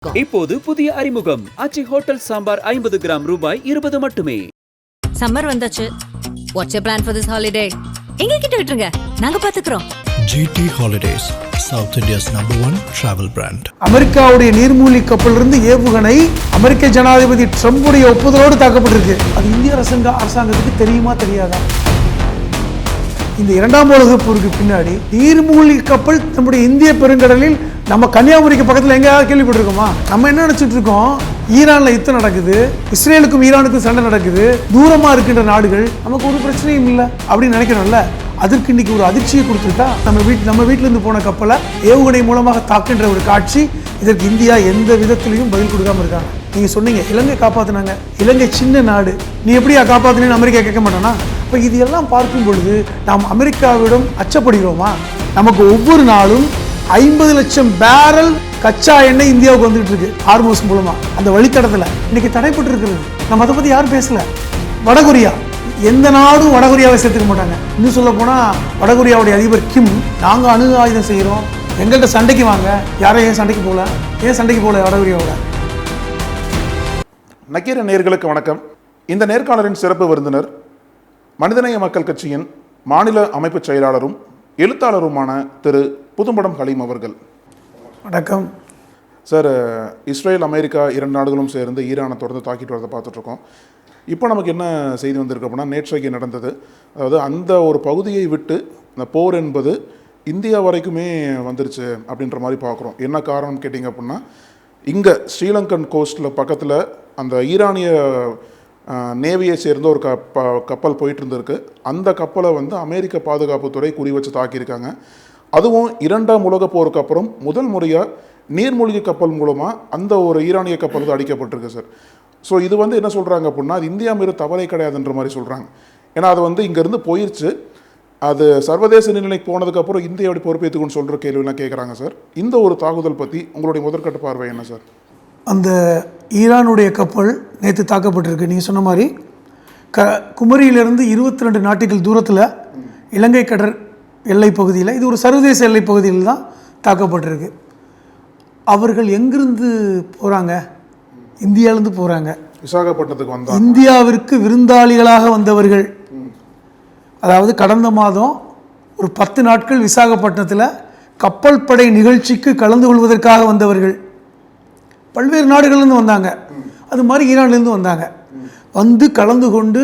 இப்போது புதிய அறிமுகம் ஆச்சி ஹோட்டல் சாம்பார் 50 கிராம் ரூபாய் 20 மட்டுமே. சம்மர் வந்தாச்சு. What's your plan for this holiday? எங்க கிட்ட விட்டுருங்க, நாங்க பாத்துக்கிறோம். GT Holidays, South India's #1 travel brand. அமெரிக்காவுடைய நீர்மூழ்கி கப்பலிலிருந்து ஏவுகணை அமெரிக்க ஜனாதிபதி ட்ரம்புடைய ஒப்புதலோடு தாக்கப்பட்டிருக்கு. அது இந்திய அரசாங்கத்துக்கு தெரியுமா தெரியாதா? இந்த இரண்டாம் உலகப் போருக்கு பின்னாடி நீர்மூழ்கி கப்பல் நம்முடைய இந்திய பெருங்கடலில் நம்ம கன்னியாகுமரிக்கு பக்கத்தில் எங்கேயாவது கேள்விப்பட்டிருக்கோமா? நம்ம என்ன நினைச்சிட்டு இருக்கோம், ஈரான்ல யுத்தம் நடக்குது, இஸ்ரேலுக்கும் ஈரானுக்கும் சண்டை நடக்குது, தூரமா இருக்கின்ற நாடுகள், நமக்கு ஒரு பிரச்சனையும் இல்லை அப்படின்னு நினைக்கிறோம்ல. அதற்கு இன்னைக்கு ஒரு அதிர்ச்சியை கொடுத்துட்டா நம்ம வீட்டில இருந்து போன கப்பலை ஏவுகணை மூலமாக தாக்குன்ற ஒரு காட்சி. இதற்கு இந்தியா எந்த விதத்திலையும் பதில் கொடுக்காம இருக்காங்க. நீங்க சொன்னீங்க இலங்கை காப்பாத்தினாங்க, இலங்கை சின்ன நாடு, நீ எப்படியா காப்பாத்தினு அமெரிக்கா கேட்க மாட்டானா? இப்போ இது எல்லாம் பார்க்கும் பொழுது நாம் அமெரிக்காவிடம் அச்சப்படுகிறோமா? நமக்கு ஒவ்வொரு நாளும் 50 லட்சம் பேரல் கச்சா எண்ணெய் இந்தியாவுக்கு வந்துட்டு இருக்கு ஹார்மோஸ் மூலமா. அந்த வழித்தடத்துல இன்னைக்கு தடைப்பட்டு இருக்கிறது. நம்ம அதை பத்தி யாரும் பேசல. வடகொரியா, எந்த நாடும் வடகொரியாவை சேர்த்துக்க மாட்டாங்க. இன்னும் சொல்ல போனா வடகொரியாவுடைய அதிபர் கிம், நாங்க அணு ஆயுதம் செய்யறோம், எங்கள்கிட்ட சண்டைக்கு வாங்க. யாரும் ஏன் சண்டைக்கு போல வடகொரியாவோட? நக்கீர நேயர்களுக்கு வணக்கம். இந்த நேர்காணலின் சிறப்பு விருந்தினர் மனிதநேய மக்கள் கட்சியின் மாநில அமைப்பு செயலாளரும் எழுத்தாளருமான திரு புதும்படம் ஹலீம் அவர்கள். வணக்கம் சார். இஸ்ரேல் அமெரிக்கா 2 நாடுகளும் சேர்ந்து ஈரானை தொடர்ந்து தாக்கிட்டு வரதை பார்த்துட்ருக்கோம். இப்போ நமக்கு என்ன செய்தி வந்திருக்கு அப்படின்னா, நேற்றைக்கு நடந்தது, அதாவது அந்த ஒரு பகுதியை விட்டு இந்த போர் என்பது இந்தியா வரைக்குமே வந்துருச்சு அப்படின்ற மாதிரி பார்க்குறோம். என்ன காரணம் கேட்டிங்க அப்படின்னா, இங்கே ஸ்ரீலங்கன் கோஸ்டில் பக்கத்தில் அந்த ஈரானிய நேவியை சேர்ந்த ஒரு கப்பல் போயிட்டு இருந்திருக்கு. அந்த கப்பலை வந்து அமெரிக்க பாதுகாப்புத்துறை குறி வச்சு தாக்கியிருக்காங்க. அதுவும் 2ஆம் உலகப் போருக்கு அப்புறம் முதல் முறையாக நீர்மூழ்கி கப்பல் மூலமாக அந்த ஒரு ஈரானிய கப்பல் வந்து அடிக்கப்பட்டிருக்கு சார். ஸோ இது வந்து என்ன சொல்கிறாங்க அப்படின்னா, அது இந்தியா மீது தவறே கிடையாதுன்ற மாதிரி சொல்கிறாங்க. ஏன்னா அது வந்து இங்கேருந்து போயிடுச்சு, அது சர்வதேச நிலைக்கு போனதுக்கப்புறம் இந்தியா எப்படி பொறுப்பேற்றுக்குன்னு சொல்கிற கேள்வியெல்லாம் கேட்குறாங்க சார். இந்த ஒரு தாக்குதல் பற்றி உங்களுடைய முதற்கட்ட பார்வை என்ன சார்? அந்த ஈரானுடைய கப்பல் நேற்று தாக்கப்பட்டிருக்கு. நீங்கள் சொன்ன மாதிரி குமரியிலிருந்து 22 நாட்டுகள் தூரத்தில் இலங்கை கடற் எல்லை பகுதியில், இது ஒரு சர்வதேச எல்லை பகுதியில் தான் தாக்கப்பட்டிருக்கு. அவர்கள் எங்கிருந்து போகிறாங்க? இந்தியாவிலேருந்து போகிறாங்க. விசாகப்பட்டினத்துக்கு வந்தாங்க. இந்தியாவிற்கு விருந்தாளிகளாக வந்தவர்கள். அதாவது கடந்த மாதம் ஒரு 10 நாட்கள் விசாகப்பட்டினத்தில் கப்பல் படை நிகழ்ச்சிக்கு கலந்து கொள்வதற்காக வந்தவர்கள். பல்வேறு நாடுகள்லேருந்து வந்தாங்க. அது மாதிரி ஈரான்லேருந்து வந்தாங்க. வந்து கலந்து கொண்டு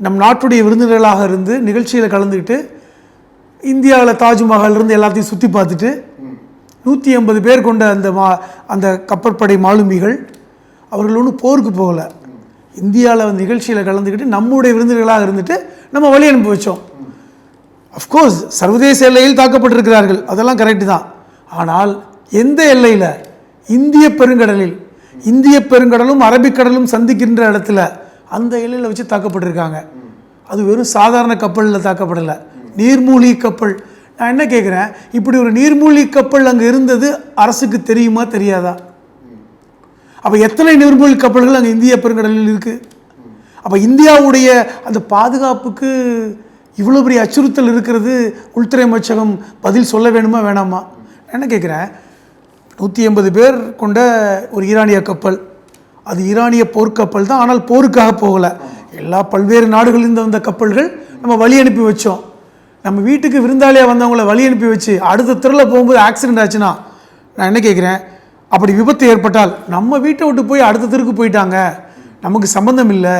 நம் நாட்டுடைய விருந்தினர்களாக இருந்து நிகழ்ச்சியில் கலந்துக்கிட்டு இந்தியாவில் தாஜ்மஹாலிருந்து எல்லாத்தையும் சுற்றி பார்த்துட்டு 180 பேர் கொண்ட அந்த கப்பற்படை மாலுமிகள் அவர்கள் ஒன்றும் போருக்கு போகலை. இந்தியாவில் வந்து நிகழ்ச்சியில் கலந்துக்கிட்டு நம்முடைய விருந்தினர்களாக இருந்துட்டு நம்ம வழி அனுப்பி வச்சோம். அஃப்கோர்ஸ் சர்வதேச எல்லையில் தாக்கப்பட்டிருக்கிறார்கள், அதெல்லாம் கரெக்டு தான். ஆனால் எந்த எல்லையில்? இந்திய பெருங்கடலில். இந்திய பெருங்கடலும் அரபிக்கடலும் சந்திக்கின்ற இடத்துல அந்த எல்லையில் வச்சு தாக்கப்பட்டிருக்காங்க. அது வெறும் சாதாரண கப்பலில் தாக்கப்படலை, நீர்மூழ்கி கப்பல். நான் என்ன கேட்குறேன், இப்படி ஒரு நீர்மூழ்கி கப்பல் அங்கே இருந்தது அரசுக்கு தெரியுமா தெரியாதா? அப்போ எத்தனை நீர்மூழ்கி கப்பல்கள் அங்கே இந்திய பெருங்கடலில் இருக்குது? அப்போ இந்தியாவுடைய அந்த பாதுகாப்புக்கு இவ்வளோ பெரிய அச்சுறுத்தல் இருக்கிறது. உள்துறை அமைச்சகம் பதில் சொல்ல வேணுமா வேணாமா? நான் என்ன கேட்குறேன், 180 பேர் கொண்ட ஒரு ஈரானிய கப்பல், அது ஈரானிய போர்க்கப்பல் தான். ஆனால் போருக்காக போகலை, பல்வேறு நாடுகளிலிருந்து வந்த கப்பல்கள் நம்ம வழி அனுப்பி வச்சோம். நம்ம வீட்டுக்கு விருந்தாளியாக வந்தவங்கள வழி அனுப்பி வச்சு அடுத்த தெருவில் போகும்போது ஆக்சிடென்ட் ஆச்சுன்னா நான் என்ன கேட்குறேன், அப்படி விபத்து ஏற்பட்டால் நம்ம வீட்டை விட்டு போய் அடுத்த தெருக்கு போயிட்டாங்க, நமக்கு சம்பந்தம் இல்லை,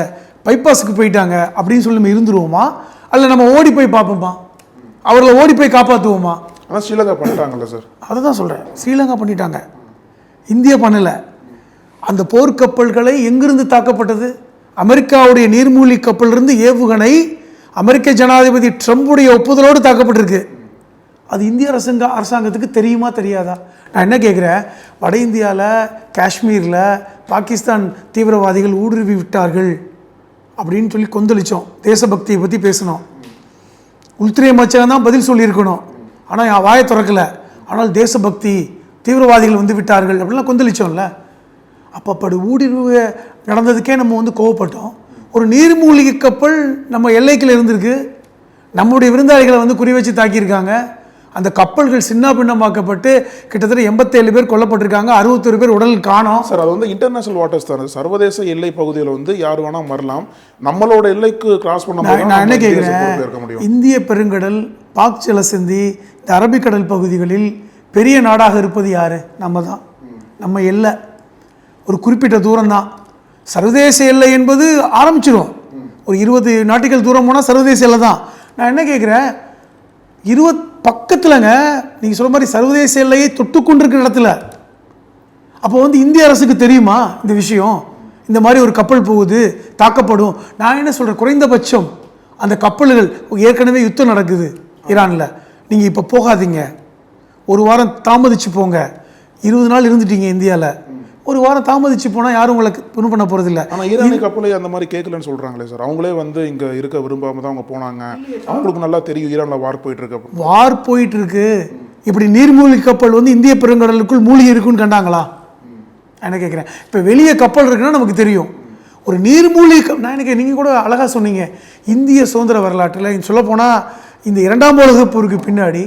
பைபாஸுக்கு போயிட்டாங்க அப்படின்னு சொல்லி நம்ம இருந்துருவோமா? அல்ல நம்ம ஓடி போய் பார்ப்போமா? அவர்களை ஓடி போய் காப்பாற்றுவோமா? ஆனால் ஸ்ரீலங்கா பண்ணிட்டாங்கல்ல சார். அதை தான் சொல்கிறேன், ஸ்ரீலங்கா பண்ணிட்டாங்க, இந்தியா பண்ணலை. அந்த போர்க்கப்பல்களை எங்கிருந்து தாக்கப்பட்டது? அமெரிக்காவுடைய நீர்மூழ்கி கப்பலிருந்து ஏவுகணை அமெரிக்க ஜனாதிபதி ட்ரம்புடைய ஒப்புதலோடு தாக்கப்பட்டிருக்கு. அது இந்திய அரசாங்கத்துக்கு தெரியுமா தெரியாதா? நான் என்ன கேட்குறேன், வட இந்தியாவில் காஷ்மீரில் பாகிஸ்தான் தீவிரவாதிகள் ஊடுருவி விட்டார்கள் அப்படின்னு சொல்லி கொந்தளித்தோம், தேசபக்தியை பற்றி பேசினோம். உள்துறை அமைச்சகம் தான் பதில் சொல்லியிருக்கணும், ஆனால் என் வாயை திறக்கலை. ஆனால் தேசபக்தி, தீவிரவாதிகள் வந்து விட்டார்கள் அப்படின்லாம் கொந்தளித்தோம்ல. அப்படி ஊடுருவ நடந்ததுக்கே நம்ம வந்து கோவப்பட்டோம். ஒரு நீர்மூழ்கி கப்பல் நம்ம எல்லைக்குள்ள இருந்திருக்கு, நம்முடைய விருந்தாளிகளை வந்து குறி வச்சு தாக்கியிருக்காங்க. அந்த கப்பல்கள் சின்ன பின்னமாக்கப்பட்டு கிட்டத்தட்ட 87 பேர் கொல்லப்பட்டிருக்காங்க, 61 பேர் உடல் காணோம். சார் அது வந்து இன்டர்நேஷனல் வாட்டர்ஸ் தான், சர்வதேச எல்லை பகுதியில் வந்து யார் வேணா வரலாம். நம்மளோட எல்லைக்கு கிராஸ் பண்ண நான் என்ன கேட்குறேன், இந்திய பெருங்கடல், பாக் ஜலசந்தி, இந்த அரபிக்கடல் பகுதிகளில் பெரிய நாடாக இருப்பது யாரு? நம்ம தான். நம்ம எல்லை ஒரு குறிப்பிட்ட தூரம் தான். சர்வதேச எல்லை என்பது ஆரம்பிச்சிடும். ஒரு 20 நாட்டிகள் தூரம் போனால் சர்வதேச எல்லை தான். நான் என்ன கேட்குறேன், 20 பக்கத்துலங்க நீங்கள் சொல்ல மாதிரி சர்வதேச எல்லையை தொட்டுக்கொண்டிருக்கிற இடத்துல, அப்போ வந்து இந்திய அரசுக்கு தெரியுமா இந்த விஷயம்? இந்த மாதிரி ஒரு கப்பல் போகுது, தாக்கப்படும். நான் என்ன சொல்கிறேன், குறைந்தபட்சம் அந்த கப்பல்கள் ஏற்கனவே யுத்தம் நடக்குது ஈரானில், நீங்கள் இப்போ போகாதீங்க, ஒரு வாரம் தாமதிச்சு போங்க. 20 நாள் இருந்துட்டீங்க இந்தியாவில், ஒரு வாரம் தாமதிச்சு போனால் யாரும் உங்களுக்கு ஒன்றும் பண்ண போகிறதில்ல. ஆனால் ஈரானி கப்பலை அந்த மாதிரி கேட்கலன்னு சொல்கிறாங்களே சார், அவங்களே வந்து இங்கே இருக்க விரும்பாம தான் அவங்க போனாங்க. அவங்களுக்கு நல்லா தெரியும் ஈரானில் வார் போயிட்டு இருக்கு. இப்படி நீர்மூழ்கி கப்பல் வந்து இந்திய பெருங்கடலுக்குள் மூழ்கி இருக்குன்னு கண்டாங்களா? என்ன கேட்குறேன், இப்போ வெளியே கப்பல் இருக்குன்னா நமக்கு தெரியும். ஒரு நீர்மூழ்கி நான் எனக்கு நீங்கள் கூட அழகாக சொன்னீங்க, இந்திய சுதந்திர வரலாற்றில் சொல்லப்போனால் இந்த 2ஆம் உலகப் போருக்கு பின்னாடி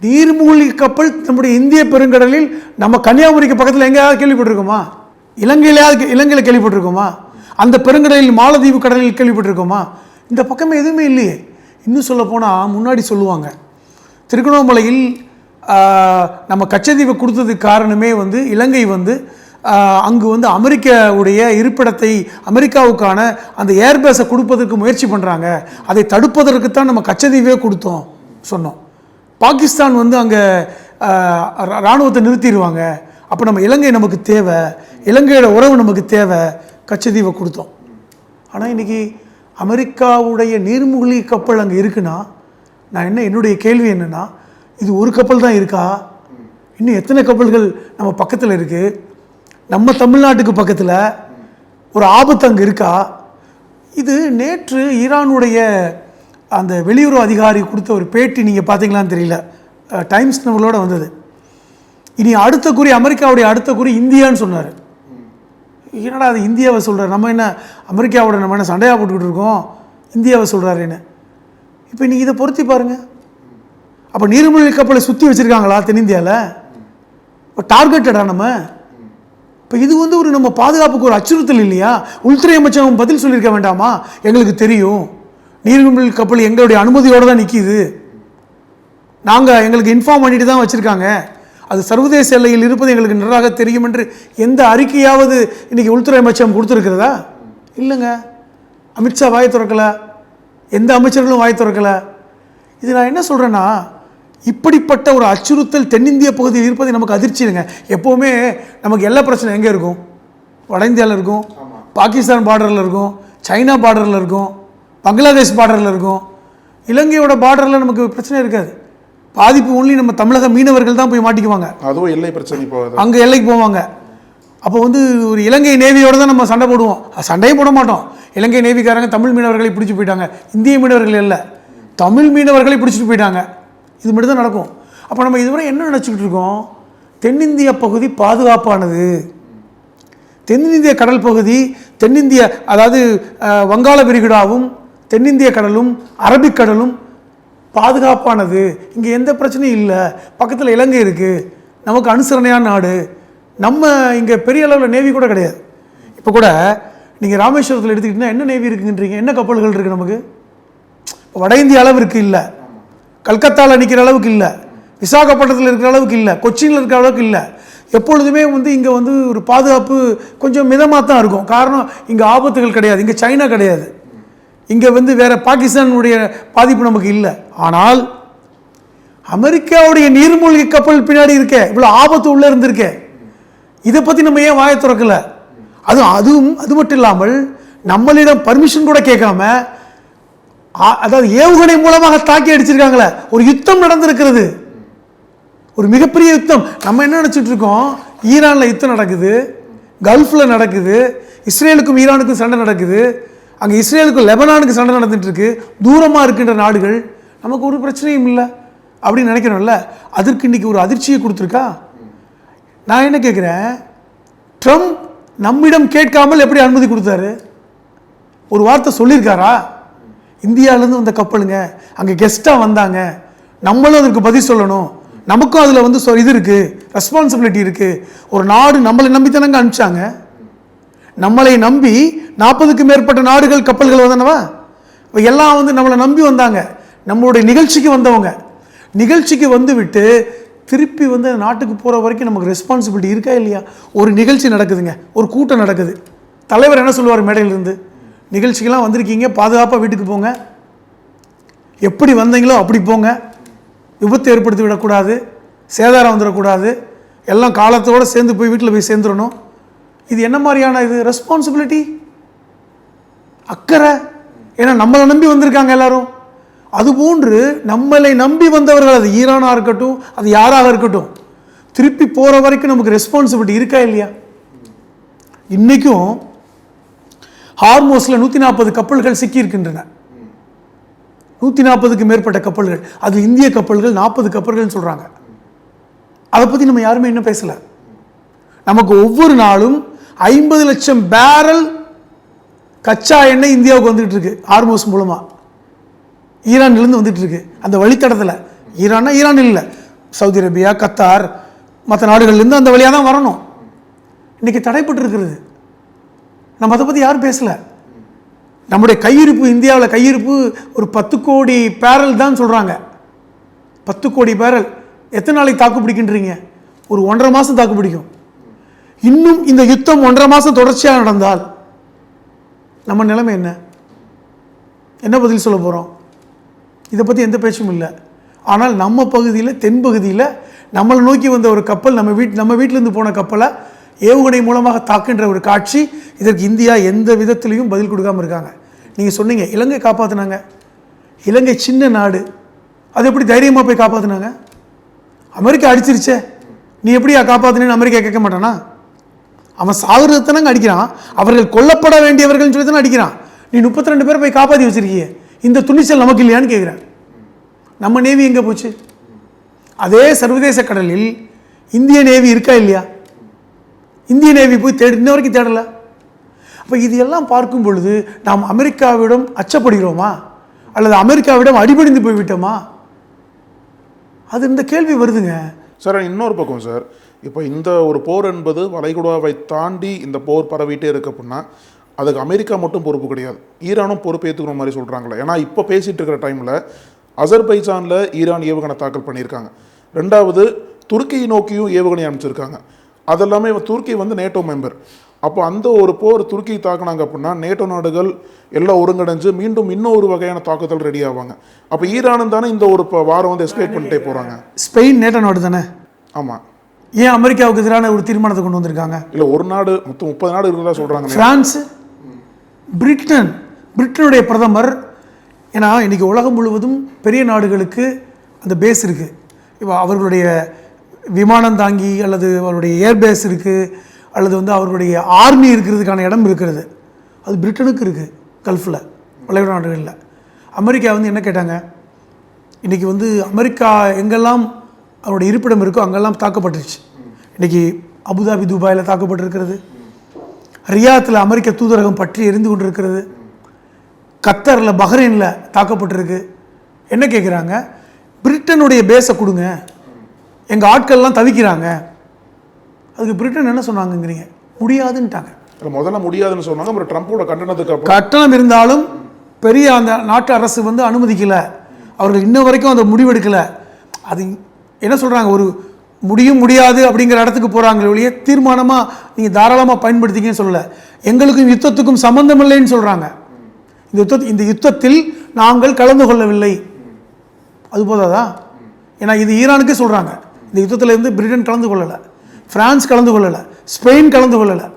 நீர்மூழ்கி கப்பல் நம்முடைய இந்திய பெருங்கடலில், நம்ம கன்னியாகுமரிக்கு பக்கத்தில் எங்கேயாவது கேள்விப்பட்டிருக்கோமா? இலங்கையில் கேள்விப்பட்டிருக்கோமா? அந்த பெருங்கடலில் மாலத்தீவு கடலில் கேள்விப்பட்டிருக்கோமா? இந்த பக்கமே எதுவுமே இல்லையே. இன்னும் சொல்ல போனால் முன்னாடி சொல்லுவாங்க, திருகோணமலையில் நம்ம கச்சத்தீவை கொடுத்ததுக்கு காரணமே வந்து இலங்கை வந்து அங்கு வந்து அமெரிக்காவுடைய இருப்பிடத்தை, அமெரிக்காவுக்கான அந்த ஏர்பேஸை கொடுப்பதற்கு முயற்சி பண்ணுறாங்க, அதை தடுப்பதற்கு தான் நம்ம கச்சத்தீவே கொடுத்தோம் சொன்னோம். பாகிஸ்தான் வந்து அங்கே இராணுவத்தை நிறுத்திடுவாங்க, அப்போ நம்ம இலங்கை நமக்கு தேவை, இலங்கையோட உறவு நமக்கு தேவை, கச்சத்தீவை கொடுத்தோம். ஆனால் இன்றைக்கி அமெரிக்காவுடைய நீர்மூழ்கி கப்பல் அங்கே இருக்குன்னா, நான் என்னுடைய கேள்வி என்னென்னா, இது ஒரு கப்பல் தான் இருக்கா? இன்னும் எத்தனை கப்பல்கள் நம்ம பக்கத்தில் இருக்குது? நம்ம தமிழ்நாட்டுக்கு பக்கத்தில் ஒரு ஆபத்து அங்கே இருக்கா? இது நேற்று ஈரானுடைய அந்த வெளியுறவு அதிகாரி கொடுத்த ஒரு பேட்டி நீங்கள் பார்த்தீங்களான்னு தெரியல, டைம்ஸ் நம்மளோட வந்தது. இனி அடுத்த குறி, அமெரிக்காவுடைய அடுத்த குறி இந்தியான்னு சொன்னார். என்னடா அது இந்தியாவை சொல்கிறார், நம்ம என்ன அமெரிக்காவோட நம்ம என்ன சண்டையாக போட்டுக்கிட்டு இருக்கோம், இந்தியாவை சொல்கிறாருன்னு. இப்போ நீங்கள் இதை பொருத்தி பாருங்கள். அப்போ நீர்மூழ்கி கப்பலை சுற்றி வச்சுருக்காங்களா தென்னிந்தியாவில்? இப்போ டார்கெட்டடா நம்ம? இப்போ இது வந்து ஒரு நம்ம பாதுகாப்புக்கு ஒரு அச்சுறுத்தல் இல்லையா? உள்துறை அமைச்சகம் பதில் சொல்லியிருக்க வேண்டாமா? எங்களுக்கு தெரியும், நீர்மூழ்கி கப்பல் எங்களுடைய அனுமதியோடு தான் நிற்கிது, எங்களுக்கு இன்ஃபார்ம் பண்ணிட்டு தான் வச்சுருக்காங்க, அது சர்வதேச எல்லையில் இருப்பது எங்களுக்கு நன்றாக தெரியும் என்று எந்த அறிக்கையாவது இன்றைக்கி உள்துறை அமைச்சகம் கொடுத்துருக்கிறதா? இல்லைங்க. அமித்ஷா வாய் திறக்கலை, எந்த அமைச்சர்களும் வாய் திறக்கலை. இது நான் என்ன சொல்கிறேன்னா, இப்படிப்பட்ட ஒரு அச்சுறுத்தல் தென்னிந்திய பகுதியில் இருப்பதை நமக்கு அதிர்ச்சி இல்லைங்க. எப்போவுமே நமக்கு எல்லா பிரச்சனை எங்கே இருக்கும்? வட இந்தியாவில் இருக்கும், பாகிஸ்தான் பார்டரில் இருக்கும், சைனா பார்டரில் இருக்கும், பங்களாதேஷ் பார்டரில் இருக்கும். இலங்கையோட பார்டரில் நமக்கு பிரச்சனை இருக்காது. பாதிப்பு ஒன்லி நம்ம தமிழக மீனவர்கள் தான் போய் மாட்டிக்குவாங்க. அதுவும் எல்லை பிரச்சனை போகுது, அங்கே எல்லைக்கு போவாங்க. அப்போ வந்து ஒரு இலங்கை நேவியோடு தான் நம்ம சண்டை போடுவோம். சண்டையும் போட மாட்டோம். இலங்கை நேவிக்காரங்க தமிழ் மீனவர்களை பிடிச்சி போயிட்டாங்க, இந்திய மீனவர்கள் இல்லை, தமிழ் மீனவர்களை பிடிச்சிட்டு போயிட்டாங்க. இது மட்டும் தான் நடக்கும். அப்போ நம்ம இதுவரை என்ன நினச்சிக்கிட்டு இருக்கோம், தென்னிந்திய பகுதி பாதுகாப்பானது, தென்னிந்திய கடல் பகுதி, தென்னிந்திய அதாவது வங்காள விரிகுடாவும் தென்னிந்திய கடலும் அரபிக்கடலும் பாதுகாப்பானது, இங்கே எந்த பிரச்சனையும் இல்லை, பக்கத்தில் இலங்கை இருக்குது, நமக்கு அனுசரணையான நாடு, நம்ம இங்கே பெரிய அளவில் நேவி கூட கிடையாது. இப்போ கூட நீங்கள் ராமேஸ்வரத்தில் எடுத்துக்கிட்டிங்கன்னா என்ன நேவி இருக்குன்றீங்க, என்ன கப்பல்கள் இருக்குது நமக்கு? வட இந்திய அளவிற்கு இல்லை, கல்கத்தாவில் நிற்கிற அளவுக்கு இல்லை, விசாகப்பட்டினத்தில் இருக்கிற அளவுக்கு இல்லை, கொச்சினில் இருக்கிற அளவுக்கு இல்லை. எப்பொழுதுமே வந்து இங்கே வந்து ஒரு பாதுகாப்பு கொஞ்சம் மிதமாக தான் இருக்கும். காரணம், இங்கே ஆபத்துகள் கிடையாது, இங்கே சைனா கிடையாது, இங்கே வந்து வேறு பாகிஸ்தானுடைய பாதிப்பு நமக்கு இல்லை. ஆனால் அமெரிக்காவுடைய நீர்மூழ்கி கப்பல் பின்னாடி இருக்கே, இவ்வளோ ஆபத்து உள்ளே இருந்திருக்கே, இதை பற்றி நம்ம ஏன் வாயை திறக்கலை? அது மட்டும் இல்லாமல் நம்மளிடம் பர்மிஷன் கூட கேட்காம, அதாவது ஏவுகணை மூலமாக தாக்கி அடிச்சிருக்காங்களே, ஒரு யுத்தம் நடந்திருக்கிறது, ஒரு மிகப்பெரிய யுத்தம். நம்ம என்ன நினச்சிட்டு இருக்கோம், ஈரானில் யுத்தம் நடக்குது, கல்ஃபில் நடக்குது, இஸ்ரேலுக்கும் ஈரானுக்கும் சண்டை நடக்குது, அங்கே இஸ்ரேலுக்கும் லெபனானுக்கு சண்டை நடந்துட்டு இருக்கு, தூரமாக இருக்கின்ற நாடுகள், நமக்கு ஒரு பிரச்சனையும் இல்லை அப்படின்னு நினைக்கிறோம்ல. அதற்கு இன்றைக்கி ஒரு அதிர்ச்சியை கொடுத்துருக்கா? நான் என்ன கேட்குறேன், ட்ரம்ப் நம்மிடம் கேட்காமல் எப்படி அனுமதி கொடுத்தாரு? ஒரு வார்த்தை சொல்லியிருக்காரா? இந்தியாவிலேருந்து வந்த கப்பலுங்க, அங்கே கெஸ்ட்டாக வந்தாங்க, நம்மளும் அதற்கு பதில் சொல்லணும். நமக்கும் அதில் வந்து இது இருக்குது, ரெஸ்பான்சிபிலிட்டி இருக்குது. ஒரு நாடு நம்மளை நம்பி தானங்க அனுப்பிச்சாங்க. நம்மளை நம்பி 40க்கும் மேற்பட்ட நாடுகள் கப்பல்கள் வந்தனவா, எல்லாம் வந்து நம்மளை நம்பி வந்தாங்க. நம்மளுடைய நிகழ்ச்சிக்கு வந்தவங்க நிகழ்ச்சிக்கு வந்து விட்டு திருப்பி வந்து நாட்டுக்கு போகிற வரைக்கும் நமக்கு ரெஸ்பான்சிபிலிட்டி இருக்கா இல்லையா? ஒரு நிகழ்ச்சி நடக்குதுங்க, ஒரு கூட்டம் நடக்குது. தலைவர் என்ன சொல்லுவார் மேடையிலிருந்து? நிகழ்ச்சிக்கெல்லாம் வந்திருக்கீங்க, பாதுகாப்பாக வீட்டுக்கு போங்க, எப்படி வந்தீங்களோ அப்படி போங்க, விபத்து ஏற்படுத்தி விடக்கூடாது, சேதாரம் வந்துடக்கூடாது, எல்லாம் காலத்தோடு சேர்ந்து போய் வீட்டில் போய் சேர்ந்துடணும். இது என்ன மாதிரியான இது ரெஸ்பான்சிபிலிட்டி, அக்கறை? ஏன்னா நம்மளை நம்பி வந்திருக்காங்க எல்லாரும். அதுபோன்று நம்மளை நம்பி வந்தவர்கள், அது ஈரானாக இருக்கட்டும், அது யாராக இருக்கட்டும், திருப்பி போகிற வரைக்கும் நமக்கு ரெஸ்பான்சிபிலிட்டி இருக்கா இல்லையா? இன்றைக்கும் ஹார்மோஸில் 140 கப்பல்கள் சிக்கியிருக்கின்றன. 140க்கு மேற்பட்ட கப்பல்கள், அது இந்திய கப்பல்கள் 40 கப்பல்கள்னு சொல்கிறாங்க. அதை பற்றி நம்ம யாருமே இன்னும் பேசலை. நமக்கு ஒவ்வொரு நாளும் 50 லட்சம் பேரல் கச்சா எண்ணெய் இந்தியாவுக்கு வந்துட்டு இருக்கு ஹார்மோஸ் மூலமாக. ஈரான்லேருந்து வந்துட்டு இருக்கு அந்த வழித்தடத்தில். ஈரான் இல்லை, சவுதி அரேபியா, கத்தார், மற்ற நாடுகள்லேருந்து அந்த வழியாக தான் வரணும். இன்றைக்கி தடைப்பட்டு இருக்கிறது. நம்ம அதை பற்றி யாரும் பேசலை. நம்முடைய கையிருப்பு, இந்தியாவில் கையிருப்பு ஒரு 10 கோடி பேரல் தான் சொல்கிறாங்க. 10 கோடி பேரல் எத்தனை நாளைக்கு தாக்கு பிடிக்கின்றீங்க? ஒரு 1.5 மாதம் தாக்கு பிடிக்கும். இன்னும் இந்த யுத்தம் 1.5 மாதம் தொடர்ச்சியாக நடந்தால் நம்ம நிலைமை என்ன பதில் சொல்ல போகிறோம்? இதை பற்றி எந்த பேச்சும் இல்லை. ஆனால் நம்ம பகுதியில், தென்பகுதியில் நம்மளை நோக்கி வந்த ஒரு கப்பல், நம்ம வீட்டிலேருந்து போன கப்பலை ஏவுகணை மூலமாக தாக்குன்ற ஒரு காட்சி. இதற்கு இந்தியா எந்த விதத்திலையும் பதில் கொடுக்காமல் இருக்காங்க. நீங்கள் சொன்னீங்க இலங்கை காப்பாற்றினாங்க. இலங்கை சின்ன நாடு, அது எப்படி தைரியமாக போய் காப்பாற்றினாங்க? அமெரிக்கா அடிச்சிருச்சே, நீ எப்படியா காப்பாற்றினேன்னு அமெரிக்கா கேட்க மாட்டானா? அவன் சாகுறதுதானங்க அடிக்கிறான். அவர்கள் கொல்லப்பட வேண்டியவர்கள் சொல்லி தானே அடிக்கிறான். நீ 32 பேர் போய் காப்பாற்றி வச்சிருக்கீங்க, இந்த துணிச்சல் நமக்கு இல்லையான்னு கேட்குறேன். நம்ம நேவி எங்கே போச்சு? அதே சர்வதேச கடலில் இந்திய நேவி இருக்கா இல்லையா? இந்திய நேவி போய் இன்ன வரைக்கும் தேடலை. அப்போ இது எல்லாம் பார்க்கும் பொழுது நாம் அமெரிக்காவிடம் அச்சப்படுகிறோமா, அல்லது அமெரிக்காவிடம் அடிபணிந்து போய்விட்டோமா? அது இந்த கேள்வி வருதுங்க சார். இன்னொரு பக்கம் சார், இப்போ இந்த ஒரு போர் என்பது வளைகுடாவை தாண்டி இந்த போர் பரவிட்டே இருக்கு அப்படின்னா அதுக்கு அமெரிக்கா மட்டும் பொறுப்பு கிடையாது, ஈரானும் பொறுப்பு ஏற்றுக்கிற மாதிரி சொல்கிறாங்களே. ஏன்னா இப்போ பேசிகிட்டு இருக்கிற டைமில் அசர்பைஜானில் ஈரான் ஏவுகணை தாக்கல் பண்ணியிருக்காங்க. 2வது துருக்கியை நோக்கியும் ஏவுகணை அனுப்பிச்சிருக்காங்க. அதெல்லாமே துருக்கி வந்து நேட்டோ மெம்பர். அப்போ அந்த ஒரு போர் துருக்கி தாக்குனாங்க அப்படின்னா நேட்டோ நாடுகள் எல்லாம் ஒருங்கிணைஞ்சு மீண்டும் இன்னொரு வகையான தாக்குதல் ரெடி ஆவாங்க. அப்போ ஈரானும் தானே இந்த ஒரு வாரம் வந்து எஸ்கலேட் பண்ணிட்டே போகிறாங்க. ஸ்பெயின் நேட்டோ நாடு தானே? ஆமாம். ஏன் அமெரிக்காவுக்கு எதிரான ஒரு தீர்மானத்தை கொண்டு வந்திருக்காங்க? இல்லை, ஒரு நாடு மொத்தம் 30 நாடு இருக்கிறதா சொல்கிறாங்க. பிரான்ஸ், பிரிட்டனுடைய பிரதமர். ஏன்னா இன்றைக்கி உலகம் முழுவதும் பெரிய நாடுகளுக்கு அந்த பேஸ் இருக்குது. இப்போ அவர்களுடைய விமானம் தாங்கி அல்லது அவருடைய ஏர்பேஸ் இருக்குது, அல்லது வந்து அவர்களுடைய ஆர்மி இருக்கிறதுக்கான இடம் இருக்கிறது. அது பிரிட்டனுக்கு இருக்குது, கல்ஃபில், வளைகுடா நாடுகளில். அமெரிக்கா வந்து என்ன கேட்டாங்க, இன்றைக்கி வந்து அமெரிக்கா எங்கெல்லாம் அவருடைய இருப்பிடம் இருக்கோ அங்கெல்லாம் தாக்கப்பட்டுருச்சு. இன்றைக்கி அபுதாபி, துபாயில் தாக்கப்பட்டிருக்கிறது. ரியாத்தில் அமெரிக்க தூதரகம் பற்றி எரிந்து கொண்டிருக்கிறது. கத்தரில், பஹ்ரைனில் தாக்கப்பட்டிருக்கு. என்ன கேட்குறாங்க, பிரிட்டனுடைய பேஸை கொடுங்க, எங்கள் ஆட்கள்லாம் தவிக்கிறாங்க. அதுக்கு பிரிட்டன் என்ன சொன்னாங்கங்கிறீங்க? முடியாதுன்ட்டாங்க. முதல்ல முடியாதுன்னு சொன்னாங்க. அப்புறம் ட்ரம்ப்போட கண்டனத்துக்கு கட்டணம் இருந்தாலும் பெரிய அந்த நாட்டு அரசு வந்து அனுமதிக்கலை. அவர்கள் இன்ன வரைக்கும் அந்த முடிவெடுக்கலை. அது என்ன சொல்கிறாங்க, ஒரு முடியாது அப்படிங்கிற இடத்துக்கு போகிறாங்களே ஒழிய தீர்மானமாக நீங்கள் தாராளமாக பயன்படுத்திக்கன்னு சொல்லலை. எங்களுக்கும் யுத்தத்துக்கும் சம்பந்தம் இல்லைன்னு சொல்கிறாங்க. இந்த யுத்தத்தில் நாங்கள் கலந்து கொள்ளவில்லை. அது போதாதா? ஏன்னா இது ஈரானுக்கே சொல்கிறாங்க, இந்த யுத்தத்தில் இருந்து பிரிட்டன் கலந்து கொள்ளலை, பிரான்ஸ் கலந்து கொள்ளலை, ஸ்பெயின் கலந்து கொள்ளலை.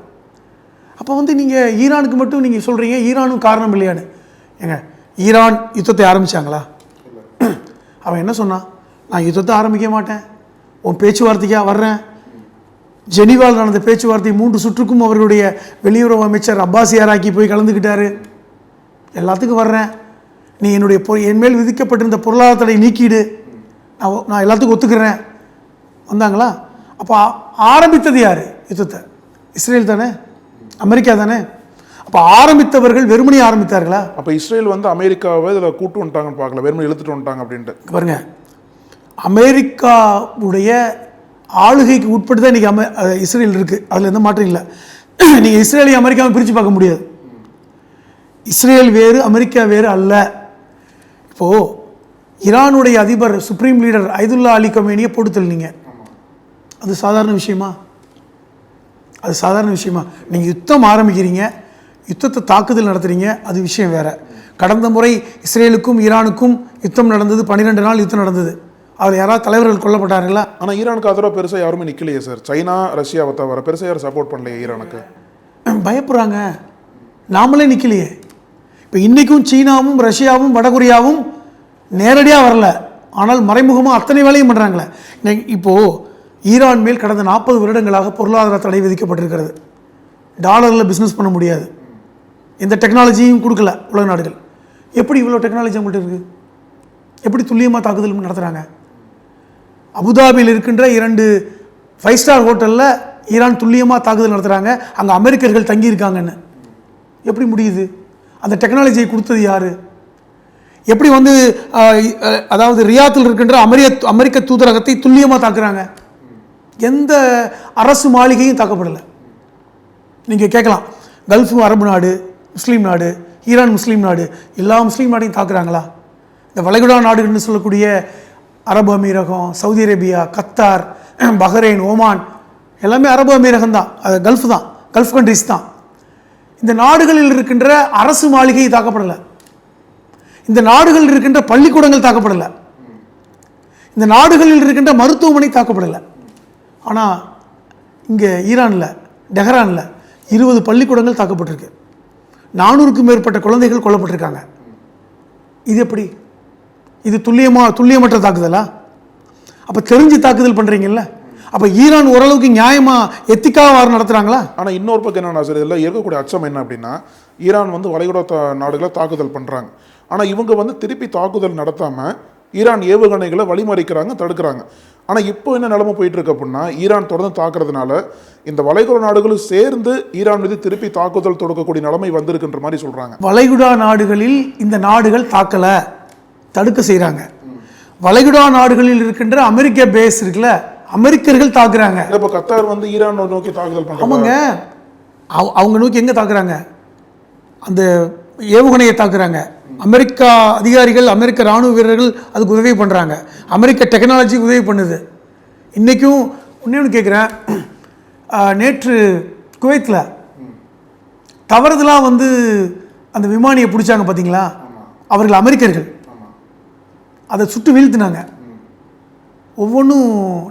அப்போ வந்து நீங்கள் ஈரானுக்கு மட்டும் நீங்கள் சொல்கிறீங்க ஈரானும் காரணம் இல்லையான்னு. ஏங்க, ஈரான் யுத்தத்தை ஆரம்பித்தாங்களா? அவன் என்ன சொன்னான், நான் யுத்தத்தை ஆரம்பிக்க மாட்டேன், உன் பேச்சுவார்த்தைக்காக வர்றேன். ஜெனீவாவில் நடந்த பேச்சுவார்த்தை 3 சுற்றுக்கும் அவர்களுடைய வெளியுறவு அமைச்சர் அப்பாஸ் யாராக்கி போய் கலந்துக்கிட்டாரு. எல்லாத்துக்கும் வர்றேன், நீ என் மேல் விதிக்கப்பட்டிருந்த பொருளாதார தடை நீக்கிடு, நான் எல்லாத்துக்கும் ஒத்துக்கிறேன். வந்தாங்களா? அப்போ ஆரம்பித்தது யார் யுத்தத்தை? இஸ்ரேல் தானே, அமெரிக்கா தானே. அப்போ ஆரம்பித்தவர்கள் வெறுமனே ஆரம்பித்தார்களா? அப்போ இஸ்ரேல் வந்து அமெரிக்காவை இதில் கூட்டு வந்துட்டாங்கன்னு பார்க்கல, வெறுமனே இழுத்துட்டு வந்துட்டாங்க அப்படின்ட்டு பாருங்க. அமெரிக்காவுடைய ஆளுகைக்கு உட்பட்டு தான் இன்றைக்கி இஸ்ரேல் இருக்குது, அதில் எந்த மாற்றம் இல்லை. நீங்கள் இஸ்ரேலையும் அமெரிக்காவை பிரித்து பார்க்க முடியாது. இஸ்ரேல் வேறு அமெரிக்கா வேறு அல்ல. இப்போது ஈரானுடைய அதிபர் சுப்ரீம் லீடர் அயதுல்லா அலி கமேனியை போட்டு தள்ளினீங்க, அது சாதாரண விஷயமா? அது சாதாரண விஷயமா? நீங்கள் யுத்தம் ஆரம்பிக்கிறீங்க, யுத்தத்தை தாக்குதல் நடத்துகிறீங்க, அது விஷயம் வேறு. கடந்த முறை இஸ்ரேலுக்கும் ஈரானுக்கும் யுத்தம் நடந்தது, 12 நாள் யுத்தம் நடந்தது. அதில் யாராவது தலைவர்கள் கொல்லப்பட்டார்களா? ஆனால் ஈரானுக்கு ஆதரவாக பெருசாக யாருமே நிற்கலையே சார். சைனா ரஷ்யாவை தவிர பெருசாக யாரும் சப்போர்ட் பண்ணலையே ஈரானுக்கு. பயப்படுறாங்க, நாமளே நிற்கலையே. இப்போ இன்றைக்கும் சீனாவும் ரஷ்யாவும் வடகொரியாவும் நேரடியாக வரல, ஆனால் மறைமுகமாக அத்தனை வேலையும் பண்ணுறாங்களே. இப்போது ஈரான் மேல் கடந்த 40 வருடங்களாக பொருளாதார தடை விதிக்கப்பட்டிருக்கிறது. டாலரில் பிஸ்னஸ் பண்ண முடியாது, எந்த டெக்னாலஜியும் கொடுக்கல உலக நாடுகள். எப்படி இவ்வளோ டெக்னாலஜி அவங்கள்ட்ட இருக்குது? எப்படி துல்லியமாக தாக்குதல் நடத்துகிறாங்க? அபுதாபியில் இருக்கின்ற 2 5 ஸ்டார் ஹோட்டலில் ஈரான் துல்லியமாக தாக்குதல் நடத்துகிறாங்க, அங்கே அமெரிக்கர்கள் தங்கியிருக்காங்கன்னு. எப்படி முடியுது? அந்த டெக்னாலஜியை கொடுத்தது யார்? எப்படி வந்து அதாவது ரியாத்தில் இருக்கின்ற அமெரிக்க தூதரகத்தை துல்லியமாக தாக்குறாங்க? எந்த அரசு மாளிகையும் தாக்கப்படலை. நீங்கள் கேட்கலாம், கல்ஃப் அரபு நாடு, முஸ்லீம் நாடு, ஈரான் முஸ்லீம் நாடு, எல்லா முஸ்லீம் நாடையும் தாக்குறாங்களா? இந்த வளைகுடா நாடுகள்னு சொல்லக்கூடிய அரபு அமீரகம், Saudi Arabia, Qatar, Bahrain, Oman எல்லாமே அரபு அமீரகம் தான், அது கல்ஃப் தான், கல்ஃப் கண்ட்ரிஸ் தான். இந்த நாடுகளில் இருக்கின்ற அரசு மாளிகை தாக்கப்படலை, இந்த நாடுகளில் இருக்கின்ற பள்ளிக்கூடங்கள் தாக்கப்படலை, இந்த நாடுகளில் இருக்கின்ற மருத்துவமனை தாக்கப்படலை. ஆனால் இங்கே ஈரானில் டெஹ்ரானில் 20 பள்ளிக்கூடங்கள் தாக்கப்பட்டிருக்கு, 400க்கும் மேற்பட்ட குழந்தைகள் கொல்லப்பட்டிருக்காங்க. இது எப்படி? இது துல்லியமற்ற தாக்குதலா? அப்போ தெரிஞ்சு தாக்குதல் பண்ணுறீங்கல்ல, அப்போ ஈரான் ஓரளவுக்கு நியாயமாக எத்திக்காக வாரம் நடத்துகிறாங்களா? ஆனால் இன்னொரு பக்கம் என்னென்னா சார், இதில் இருக்கக்கூடிய அச்சம் என்ன அப்படின்னா, ஈரான் வந்து வளைகுடா நாடுகளை தாக்குதல் பண்ணுறாங்க, ஆனால் இவங்க வந்து திருப்பி தாக்குதல் நடத்தாமல் ஈரான் ஏவுகணைகளை வழிமறிக்கிறாங்க, தடுக்கிறாங்க. ஆனால் இப்போ என்ன நிலைமை போயிட்டு இருக்கு அப்படின்னா, ஈரான் தொடர்ந்து தாக்குறதுனால இந்த வளைகுடா நாடுகளும் சேர்ந்து ஈரான் மீது திருப்பி தாக்குதல் தொடுக்கக்கூடிய நிலைமை வந்திருக்குன்ற மாதிரி சொல்கிறாங்க. வளைகுடா நாடுகளில் இந்த நாடுகள் தாக்கலை, தடுக்க செய்கிறாங்க. வளைகுடா நாடுகளில் இருக்கின்ற அமெரிக்க பேஸ் இருக்குல்ல, அமெரிக்கர்கள் தாக்குறாங்க. இப்போ கத்தார் வந்து ஈரான் நோக்கி தாக்குதல் பண்ணுறாங்க. ஆமாங்க, அவங்க நோக்கி எங்கே தாக்குறாங்க? அந்த ஏவுகணையை தாக்குறாங்க. அமெரிக்கா அதிகாரிகள், அமெரிக்க இராணுவ வீரர்கள் அதுக்கு உதவி பண்ணுறாங்க, அமெரிக்க டெக்னாலஜி உதவி பண்ணுது. இன்றைக்கும் ஒன்று கேட்குறேன், நேற்று குவைத்தில் தவறுதலாக வந்து அந்த விமானியை பிடிச்சாங்க பார்த்தீங்களா? அவர்கள் அமெரிக்கர்கள் அதை சுட்டு வீழ்த்தினாங்க. ஒவ்வொன்றும்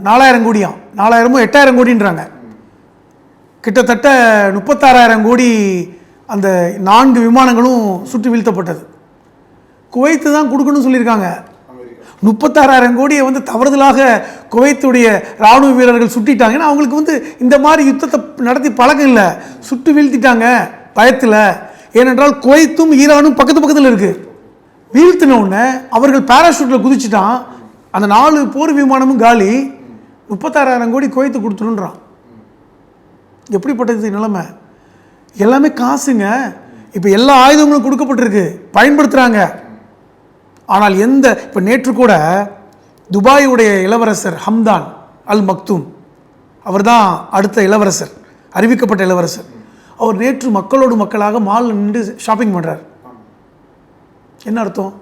4000 கோடியாம், 4000மோ 8000 கோடின்றாங்க. கிட்டத்தட்ட 36,000 கோடி அந்த 4 விமானங்களும் சுட்டு வீழ்த்தப்பட்டது. குவைத்து தான் கொடுக்கணும்னு சொல்லியிருக்காங்க. 36,000 கோடியை வந்து தவறுதலாக குவைத்துடைய இராணுவ வீரர்கள் சுட்டிட்டாங்க. ஏன்னா அவங்களுக்கு வந்து இந்த மாதிரி யுத்தத்தை நடத்தி பழக்கம் இல்லை, சுட்டு வீழ்த்திட்டாங்க பயத்தில். ஏனென்றால் குவைத்தும் ஈரானும் பக்கத்தில் இருக்குது. வீழ்த்தினவுடனே அவர்கள் பேராஷூட்டில் குதிச்சுட்டான், அந்த 4 போர் விமானமும் காலி, 36,000 கோடி குவைத்து கொடுத்துருன்றான். எப்படிப்பட்டது நிலைமை? எல்லாமே காசுங்க. இப்போ எல்லா ஆயுதங்களும் கொடுக்கப்பட்டிருக்கு, பயன்படுத்துகிறாங்க. ஆனால் இப்போ நேற்று கூட துபாயுடைய இளவரசர் ஹம்தான் அல் மக்தூம், அவர் தான் அடுத்த இளவரசர், அறிவிக்கப்பட்ட இளவரசர். அவர் நேற்று மக்களோடு மக்களாக மால் நின்று ஷாப்பிங் பண்ணுறார். என்ன அர்த்தம்?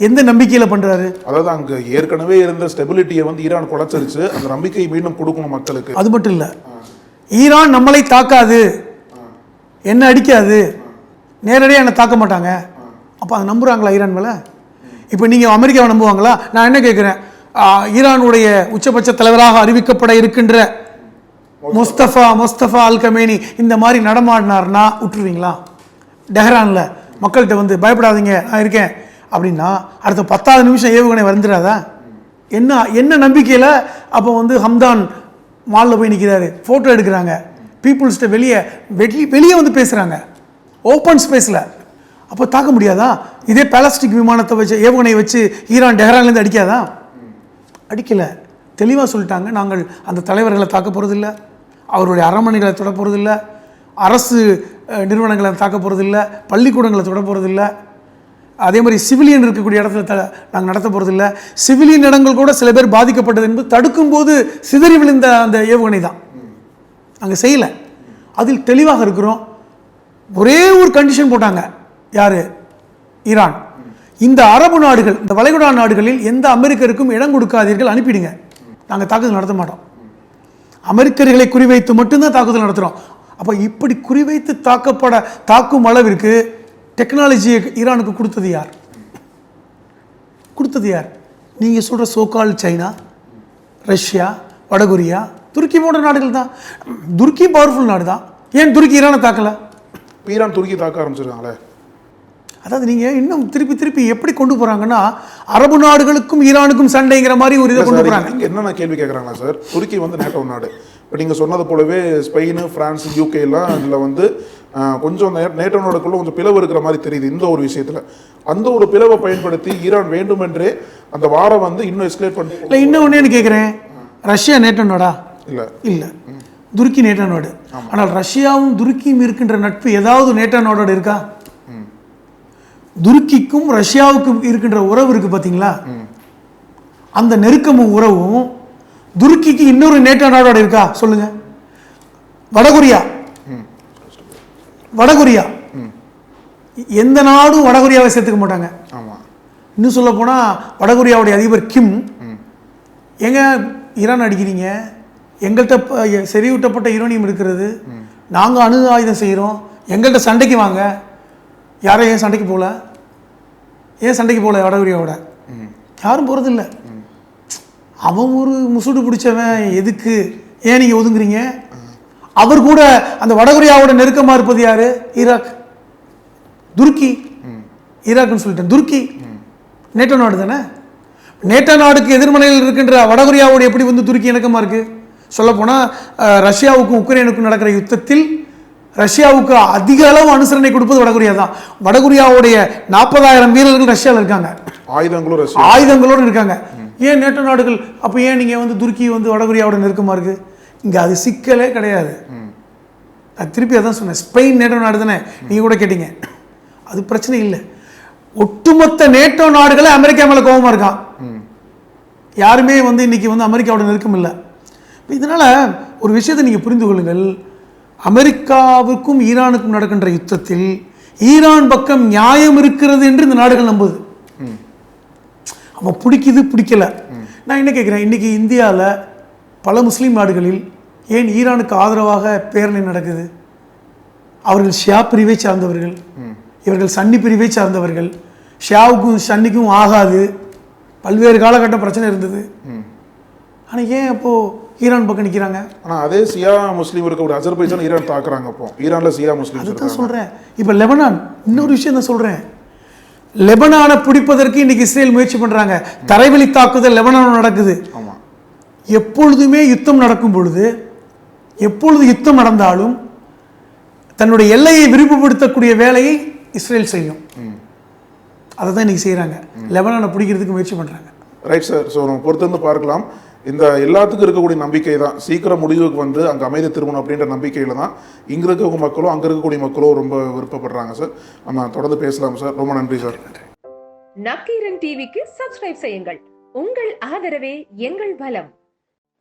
எந்த நம்பிக்கையில் பண்ணுறாரு? அதாவது அங்கே ஏற்கனவே இருந்த ஸ்டெபிலிட்டியை வந்து ஈரான் குலைச்சிருச்சு, அந்த நம்பிக்கையை மீண்டும் கொடுக்கணும் மக்களுக்கு. அது மட்டும் இல்லை, ஈரான் நம்மளை தாக்காது, என்ன அடிக்காது, நேரடியாக என்னை தாக்க மாட்டாங்க. அப்போ அதை நம்புகிறாங்களா ஈரான் மேலே? இப்போ நீங்கள் அமெரிக்காவை நம்புவாங்களா? நான் என்ன கேட்குறேன், ஈரானுடைய உச்சபட்ச தலைவராக அறிவிக்கப்பட இருக்கின்ற முஸ்தபா அல் கமேனி இந்த மாதிரி நடமாடினார்னா விட்டுருவீங்களா? டெஹ்ரானில் மக்கள்கிட்ட வந்து பயப்படாதீங்க நான் இருக்கேன் அப்படின்னா அடுத்த 10வது நிமிஷம் ஏவுகணை வந்துடாதா? என்ன நம்பிக்கையில் அப்போ வந்து ஹம்தான் மாலில் போய் நிற்கிறாரு, ஃபோட்டோ எடுக்கிறாங்க, பீப்புள்ஸ்கிட்ட வெளியே வந்து பேசுகிறாங்க ஓப்பன் ஸ்பேஸில். அப்போ தாக்க முடியாதா? இதே பேலஸ்டிக் விமானத்தை வச்சு ஏவுகணையை வச்சு ஈரான் டெஹ்ரான்லேருந்து அடிக்காதா? அடிக்கலை. தெளிவாக சொல்லிட்டாங்க, நாங்கள் அந்த தலைவர்களை தாக்க போகிறதில்ல, அவருடைய அரண்மனைகளை தொட போகிறதில்ல, அரசு நிறுவனங்களை தாக்க போகிறதில்ல, பள்ளிக்கூடங்களை தொட போகிறதில்ல. அதே மாதிரி சிவிலியன் இருக்கக்கூடிய இடத்துல நாங்கள் நடத்த போகிறது இல்லை. சிவிலியன் இடங்கள் கூட சில பேர் பாதிக்கப்பட்டது என்பது தடுக்கும்போது சிதறி விழுந்த அந்த ஏவுகணை தான், நாங்கள் செய்யலை. அதில் தெளிவாக இருக்கிறோம். ஒரே ஒரு கண்டிஷன் போட்டாங்க, யார்? ஈரான். இந்த அரபு நாடுகள், இந்த வளைகுடா நாடுகளில் எந்த அமெரிக்கருக்கும் இடம் கொடுக்காதீர்கள், அனுப்பிடுங்க, நாங்கள் தாக்குதல் நடத்த மாட்டோம். அமெரிக்கர்களை குறிவைத்து மட்டும்தான் தாக்குதல் நடத்துகிறோம். அப்போ இப்படி குறிவைத்து தாக்கும் அளவிற்கு டெக்னாலஜியை ஈரானுக்கு கொடுத்தது யார்? நீங்கள் சொல்கிற சோகால் சைனா, ரஷ்யா, வடகொரியா, துருக்கி போன்ற நாடுகள் தான். துருக்கி பவர்ஃபுல் நாடு தான். ஏன் துருக்கி ஈரானை தாக்கலை? ஈரான் துருக்கி தாக்க ஆரம்பிச்சிருக்காங்களே. அதாவது நீங்கள் இன்னும் திருப்பி எப்படி கொண்டு போகிறாங்கன்னா, அரபு நாடுகளுக்கும் ஈரானுக்கும் சண்டைங்கிற மாதிரி ஒரு இதை கொண்டு போகிறாங்க. என்னென்ன கேள்வி கேட்குறாங்களா சார்? துருக்கி நேட்டோ நாடு. இப்போ நீங்கள் சொன்னது போலவே ஸ்பெயின், பிரான்ஸ், யூகே எல்லாம் இதில் கொஞ்சம் நேட்டோ நாடுக்குள்ள கொஞ்சம் பிளவு இருக்கிற மாதிரி தெரியுது. இந்த ஒரு விஷயத்தில் அந்த ஒரு பிளவை பயன்படுத்தி ஈரான் வேண்டுமென்றே அந்த வாரம் இன்னும் எஸ்கலேட் பண்ணி. இல்லை, இன்னும் ஒன்று கேட்குறேன், ரஷ்யா நேட்டோ நாடா? இல்லை, துருக்கி நேட்டோ நாடு. ஆனால் ரஷ்யாவும் துருக்கியும் இருக்கின்ற நட்பு ஏதாவது நேட்டோ நாடோடு இருக்கா? துருக்கிக்கும் ரஷ்யாவுக்கும் இருக்கின்ற உறவு இருக்கு பார்த்தீங்களா? அந்த நெருக்கமும் உறவும் துருக்கிக்கு இன்னொரு நேட்டோ நாடோட இருக்கா சொல்லுங்க? வடகொரியா எந்த நாடும் வடகொரியாவை சேர்த்துக்க மாட்டாங்க. இன்னும் சொல்ல போனா வடகொரியாவுடைய அதிபர் கிம், எங்க ஈரான் அடிக்கிறீங்க, எங்கள்கிட்ட செறிவூட்டப்பட்ட யுரேனியம் இருக்கிறது, நாங்கள் அணு ஆயுதம் செய்கிறோம், எங்கள்கிட்ட சண்டைக்கு வாங்க. யாரும் ஏன் சண்டைக்கு போகல வடகொரியாவோட? யாரும் போகிறதில்ல. அவன் ஒரு முசுடு பிடிச்சவன், எதுக்கு ஏன் நீங்கள் ஒதுங்குறீங்க? அவர் கூட அந்த வடகொரியாவோட நெருக்கமாக இருப்பது யாரு? துருக்கி. ஈராக்னு சொல்லிட்டேன், துருக்கி நேட்டோ நாடு தானே. நேட்டோ நாடுக்கு எதிர்மனையில் இருக்கின்ற வடகொரியாவோட எப்படி துருக்கி இணக்கமாக இருக்கு? சொல்லப்போனால் ரஷ்யாவுக்கும் உக்ரைனுக்கும் நடக்கிற யுத்தத்தில் ரஷ்யாவுக்கு அதிக அளவு அனுசரணை கொடுப்பது வடகொரியா தான். வடகொரியாவுடைய 40,000 வீரர்கள் ரஷ்யாவில் இருக்காங்க, ஆயுதங்களோடு இருக்காங்க. ஏன் நேட்டோ நாடுகள் அப்போ ஏன் நீங்கள் துருக்கி வடகொரியாவோட நெருக்கமாக இருக்கு? இங்கே அது சிக்கலே கிடையாது. அது திருப்பி அதான் சொன்னேன், ஸ்பெயின் நேட்டோ நாடு தானே, நீங்கள் கூட கேட்டீங்க, அது பிரச்சனை இல்லை. ஒட்டுமொத்த நேட்டோ நாடுகளே அமெரிக்கா மேலே கோபமாக இருக்கான். யாருமே இன்னைக்கு அமெரிக்காவோட நெருக்கம் இல்லை. இதனால ஒரு விஷயத்தை நீங்கள் புரிந்து கொள்ளுங்கள், அமெரிக்காவுக்கும் ஈரானுக்கும் நடக்கின்ற யுத்தத்தில் ஈரான் பக்கம் நியாயம் இருக்கிறது என்று இந்த நாடுகள் நம்புது. அவன் பிடிக்கல. நான் என்ன கேட்குறேன், இன்னைக்கு இந்தியாவில் பல முஸ்லீம் நாடுகளில் ஏன் ஈரானுக்கு ஆதரவாக பேரணி நடக்குது? அவர்கள் ஷியா பிரிவை சார்ந்தவர்கள், இவர்கள் சன்னி பிரிவை சார்ந்தவர்கள். ஷியாவுக்கும் சன்னிக்கும் ஆகாது, பல்வேறு காலகட்ட பிரச்சனை இருந்தது. ஆனால் ஏன் அப்போது ஈரான் பக்கம் நிற்கிறாங்க? ஆனால் அதே சியா முஸ்லீம் இருக்கக்கூடிய அஜர்பைஜான் ஈரான் தாக்குறாங்க. அப்போ ஈரானில் சியா முஸ்லீம். அதுதான் சொல்கிறேன். இப்போ லெபனான், இன்னொரு விஷயம் தான் சொல்கிறேன், லெபனானை பிடிப்பதற்கு இன்னைக்கு இஸ்ரேல் முயற்சி பண்ணுறாங்க. தரைவழி தாக்குதல் லெபனான் நடக்குது. எப்பொழுதுமே யுத்தம் நடக்கும் பொழுது, எப்பொழுது யுத்தம் நடந்தாலும் தன்னுடைய எல்லையை விரிவுபடுத்தக்கூடிய வேலையை இஸ்ரேல் செய்யும். அதை தான் இன்னைக்கு செய்கிறாங்க, லெபனானை பிடிக்கிறதுக்கு முயற்சி பண்ணுறாங்க. Right sir. ஸோ நம்ம பொறுத்திருந்து பார்க்கலாம். இந்த எல்லாத்துக்கும் இருக்கக்கூடிய நம்பிக்கை தான் சீக்கிரம் முடிவுக்கு அங்கே அமைதி திரும்பணும் அப்படின்ற நம்பிக்கையில் தான் இங்கே இருக்கக்கூடிய மக்களும் அங்கே இருக்கக்கூடிய மக்களும் ரொம்ப விருப்பப்படுறாங்க சார். நம்ம தொடர்ந்து பேசலாம் சார். ரொம்ப நன்றி சார். நக்கீரன் டிவிக்கு சப்ஸ்கிரைப் செய்யுங்கள். உங்கள் ஆதரவே எங்கள் பலம்.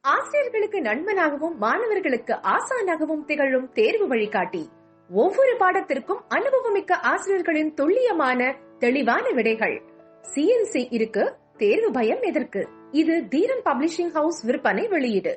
ஆசிரியர்களுக்கு நண்பனாகவும் மாணவர்களுக்கு ஆசானாகவும் திகழும் தேர்வு வழிகாட்டி. ஒவ்வொரு பாடத்திற்கும் அனுபவமிக்க ஆசிரியர்களின் துல்லியமான தெளிவான விடைகள். CNC இருக்கு, தேர்வு பயம் எதற்கு? இது தீரன் பப்ளிஷிங் ஹவுஸ் விற்பனை வெளியீடு.